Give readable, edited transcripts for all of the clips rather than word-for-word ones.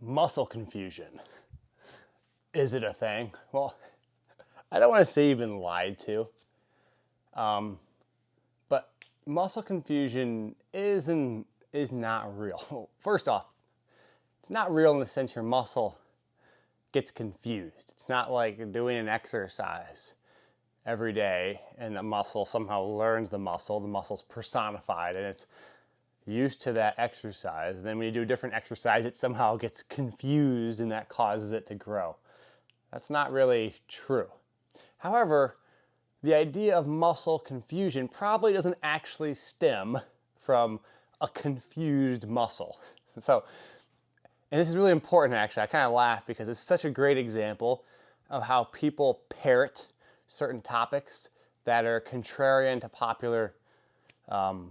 Muscle confusion. Is it a thing? Well, I don't want to say you've been lied to, but muscle confusion is not real. First off, it's not real in the sense your muscle gets confused. It's not like doing an exercise every day and the muscle somehow learns the muscle's personified and it's used to that exercise. And then when you do a different exercise, it somehow gets confused and that causes it to grow. That's not really true. However, the idea of muscle confusion probably doesn't actually stem from a confused muscle. And this is really important actually. I kind of laugh because it's such a great example of how people parrot certain topics that are contrarian to popular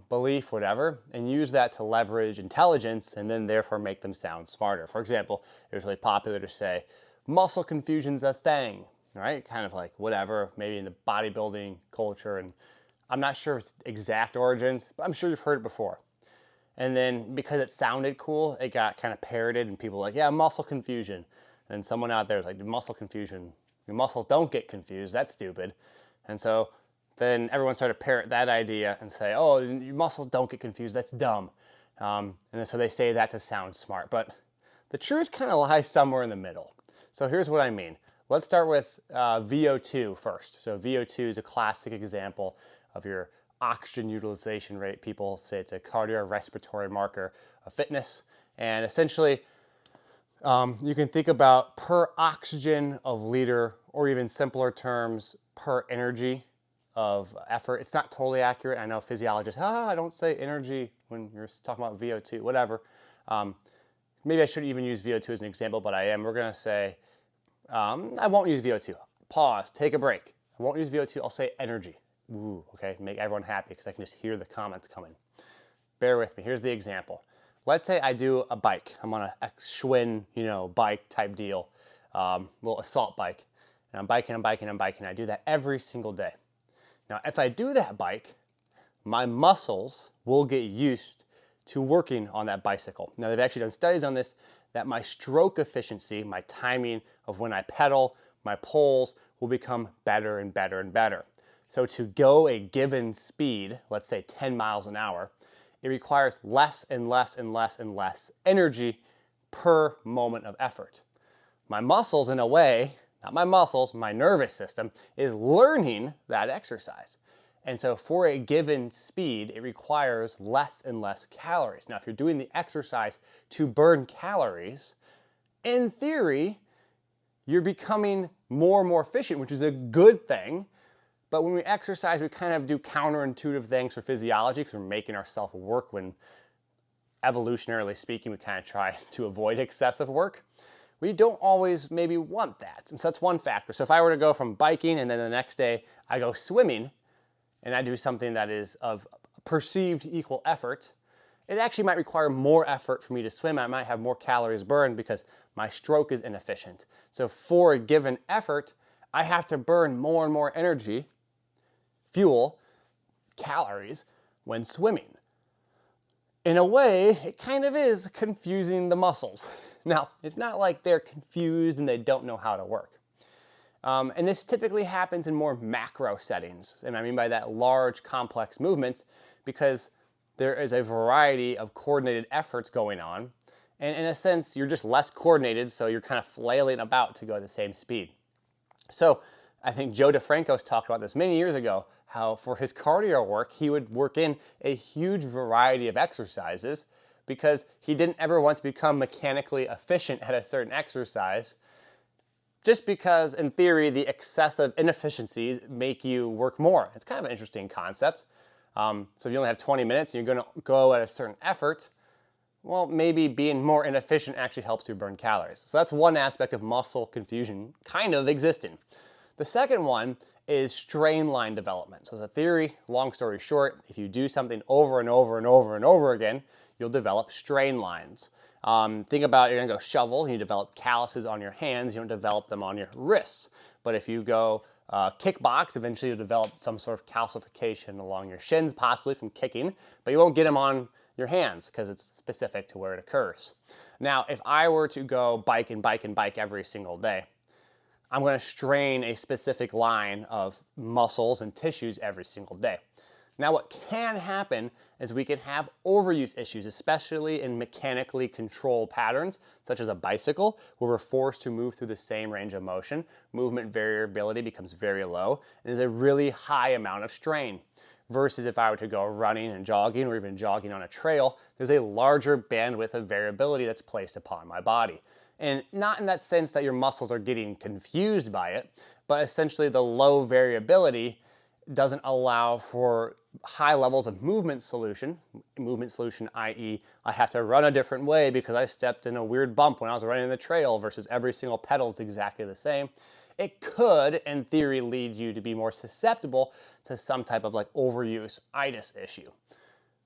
belief, whatever, and use that to leverage intelligence and then therefore make them sound smarter. For example, it was really popular to say, muscle confusion's a thing, right? Kind of like whatever, maybe in the bodybuilding culture, and I'm not sure of exact origins, but I'm sure you've heard it before. And then because it sounded cool, it got kind of parroted and people were like, yeah, muscle confusion. And someone out there was like, muscle confusion, your muscles don't get confused, that's stupid. And so then everyone started to parrot that idea and say, oh, your muscles don't get confused, that's dumb. And then so they say that to sound smart. But the truth kind of lies somewhere in the middle. So here's what I mean. Let's start with VO2 first. So VO2 is a classic example of your oxygen utilization rate. People say it's a cardiorespiratory marker of fitness. And essentially, you can think about per oxygen of liter, or even simpler terms, per energy of effort. It's not totally accurate. I know physiologists, I don't say energy when you're talking about VO2, whatever. Maybe I shouldn't even use VO2 as an example, but I am. We're going to say, I won't use VO2. Pause, take a break. I won't use VO2, I'll say energy. Ooh, okay, make everyone happy because I can just hear the comments coming. Bear with me, here's the example. Let's say I do a bike. I'm on a Schwinn, bike type deal, little assault bike. And I'm biking. I do that every single day. Now, if I do that bike, my muscles will get used to working on that bicycle. Now, they've actually done studies on this, that my stroke efficiency, my timing of when I pedal, my pulls will become better and better and better. So to go a given speed, let's say 10 miles an hour, it requires less and less and less and less energy per moment of effort. My muscles, in a way, not my muscles, my nervous system, is learning that exercise. And so for a given speed, it requires less and less calories. Now, if you're doing the exercise to burn calories, in theory, you're becoming more and more efficient, which is a good thing. But when we exercise, we kind of do counterintuitive things for physiology because we're making ourselves work when, evolutionarily speaking, we kind of try to avoid excessive work. We don't always maybe want that. And so that's one factor. So if I were to go from biking and then the next day I go swimming and I do something that is of perceived equal effort, it actually might require more effort for me to swim. I might have more calories burned because my stroke is inefficient. So for a given effort, I have to burn more and more energy, fuel, calories when swimming. In a way, it kind of is confusing the muscles. Now, it's not like they're confused and they don't know how to work. And this typically happens in more macro settings. And I mean by that large, complex movements, because there is a variety of coordinated efforts going on. And in a sense, you're just less coordinated, so you're kind of flailing about to go at the same speed. So I think Joe DeFranco's talked about this many years ago, how for his cardio work, he would work in a huge variety of exercises because he didn't ever want to become mechanically efficient at a certain exercise, just because, in theory, the excessive inefficiencies make you work more. It's kind of an interesting concept. So if you only have 20 minutes and you're going to go at a certain effort, well, maybe being more inefficient actually helps you burn calories. So that's one aspect of muscle confusion kind of existing. The second one is strain line development. So as a theory, long story short, if you do something over and over and over and over again, you'll develop strain lines. Think about you're going to go shovel, you develop calluses on your hands, you don't develop them on your wrists. But if you go kickbox, eventually you'll develop some sort of calcification along your shins, possibly from kicking, but you won't get them on your hands because it's specific to where it occurs. Now, if I were to go bike and bike and bike every single day, I'm going to strain a specific line of muscles and tissues every single day. Now, what can happen is we can have overuse issues, especially in mechanically controlled patterns, such as a bicycle, where we're forced to move through the same range of motion. Movement variability becomes very low, and there's a really high amount of strain. Versus if I were to go running and jogging, or even jogging on a trail, there's a larger bandwidth of variability that's placed upon my body. And not in that sense that your muscles are getting confused by it, but essentially the low variability doesn't allow for high levels of movement solution, i.e. I have to run a different way because I stepped in a weird bump when I was running the trail versus every single pedal is exactly the same. It could, in theory, lead you to be more susceptible to some type of like overuse itis issue.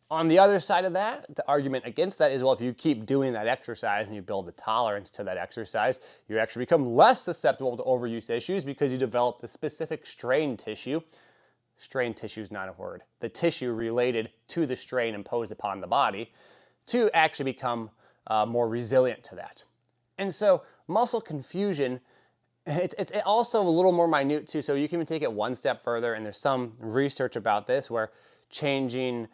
On the other side of that, the argument against that is, well, if you keep doing that exercise and you build the tolerance to that exercise, you actually become less susceptible to overuse issues because you develop the specific strain tissue. Strain tissue is not a word. The tissue related to the strain imposed upon the body to actually become more resilient to that. And so muscle confusion, it's also a little more minute too. So you can even take it one step further, and there's some research about this where changing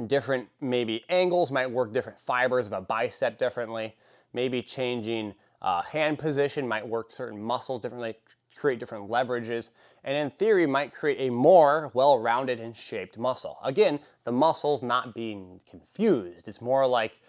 different maybe angles might work different fibers of a bicep differently. Maybe changing hand position might work certain muscles differently, create different leverages, and in theory might create a more well-rounded and shaped muscle. Again, the muscle's not being confused. It's more like,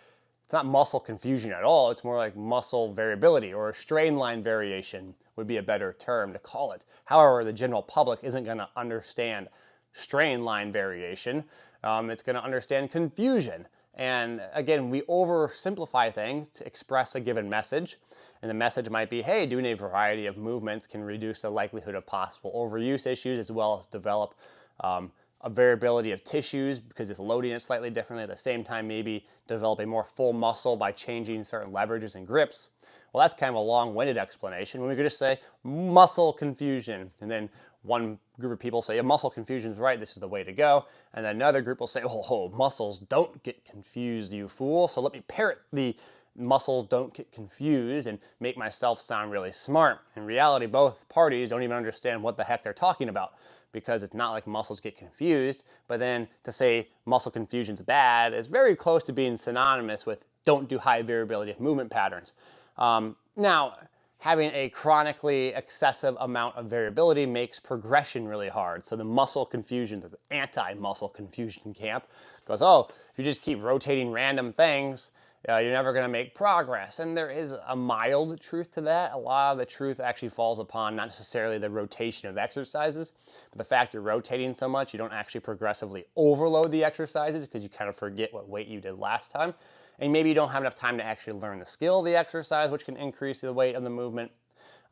it's not muscle confusion at all. It's more like muscle variability, or a strain line variation would be a better term to call it. However, the general public isn't going to understand strain line variation. It's going to understand confusion. And again, we oversimplify things to express a given message. And the message might be, hey, doing a variety of movements can reduce the likelihood of possible overuse issues, as well as develop a variability of tissues because it's loading it slightly differently. At the same time, maybe develop a more full muscle by changing certain leverages and grips. Well, that's kind of a long-winded explanation. When we could just say muscle confusion, and then one group of people say, yeah, muscle confusion is right, this is the way to go. And then another group will say, oh, muscles don't get confused, you fool. So let me parrot the muscles don't get confused and make myself sound really smart. In reality, both parties don't even understand what the heck they're talking about, because it's not like muscles get confused. But then to say muscle confusion's bad is very close to being synonymous with don't do high variability of movement patterns. Now, having a chronically excessive amount of variability makes progression really hard. So the muscle confusion, the anti-muscle confusion camp goes, oh, if you just keep rotating random things, you're never going to make progress. And there is a mild truth to that. A lot of the truth actually falls upon not necessarily the rotation of exercises, but the fact you're rotating so much, you don't actually progressively overload the exercises because you kind of forget what weight you did last time. And maybe you don't have enough time to actually learn the skill of the exercise, which can increase the weight of the movement.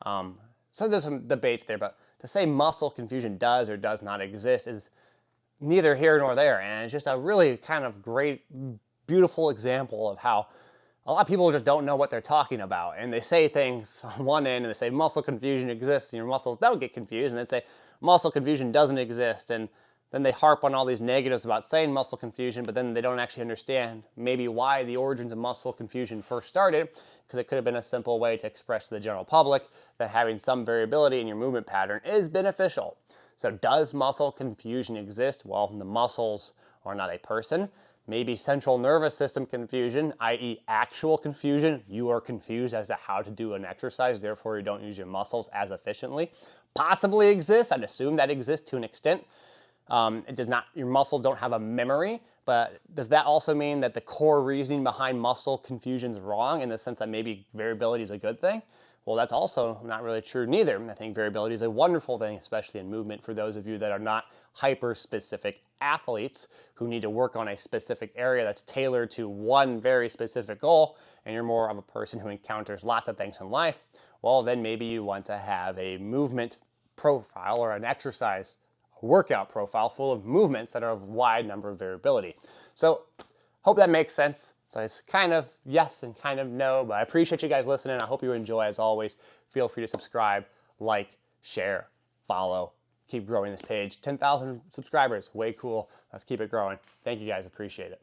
So there's some debates there, but to say muscle confusion does or does not exist is neither here nor there. And it's just a really kind of great, beautiful example of how a lot of people just don't know what they're talking about. And they say things on one end and they say muscle confusion exists and your muscles don't get confused. And then say muscle confusion doesn't exist. And then they harp on all these negatives about saying muscle confusion, but then they don't actually understand maybe why the origins of muscle confusion first started, because it could have been a simple way to express to the general public that having some variability in your movement pattern is beneficial. So does muscle confusion exist? Well, the muscles are not a person. Maybe central nervous system confusion, i.e. actual confusion. You are confused as to how to do an exercise, therefore you don't use your muscles as efficiently. Possibly exists. I'd assume that exists to an extent. It does not, your muscles don't have a memory, but does that also mean that the core reasoning behind muscle confusion is wrong in the sense that maybe variability is a good thing? Well, that's also not really true neither. I think variability is a wonderful thing, especially in movement for those of you that are not hyper-specific athletes who need to work on a specific area that's tailored to one very specific goal, and you're more of a person who encounters lots of things in life. Well, then maybe you want to have a movement profile or an exercise workout profile full of movements that are of wide number of variability. So hope that makes sense. So it's kind of yes and kind of no, but I appreciate you guys listening. I hope you enjoy. As always, feel free to subscribe, like, share, follow, keep growing this page. 10,000 subscribers, way cool. Let's keep it growing. Thank you guys, appreciate it.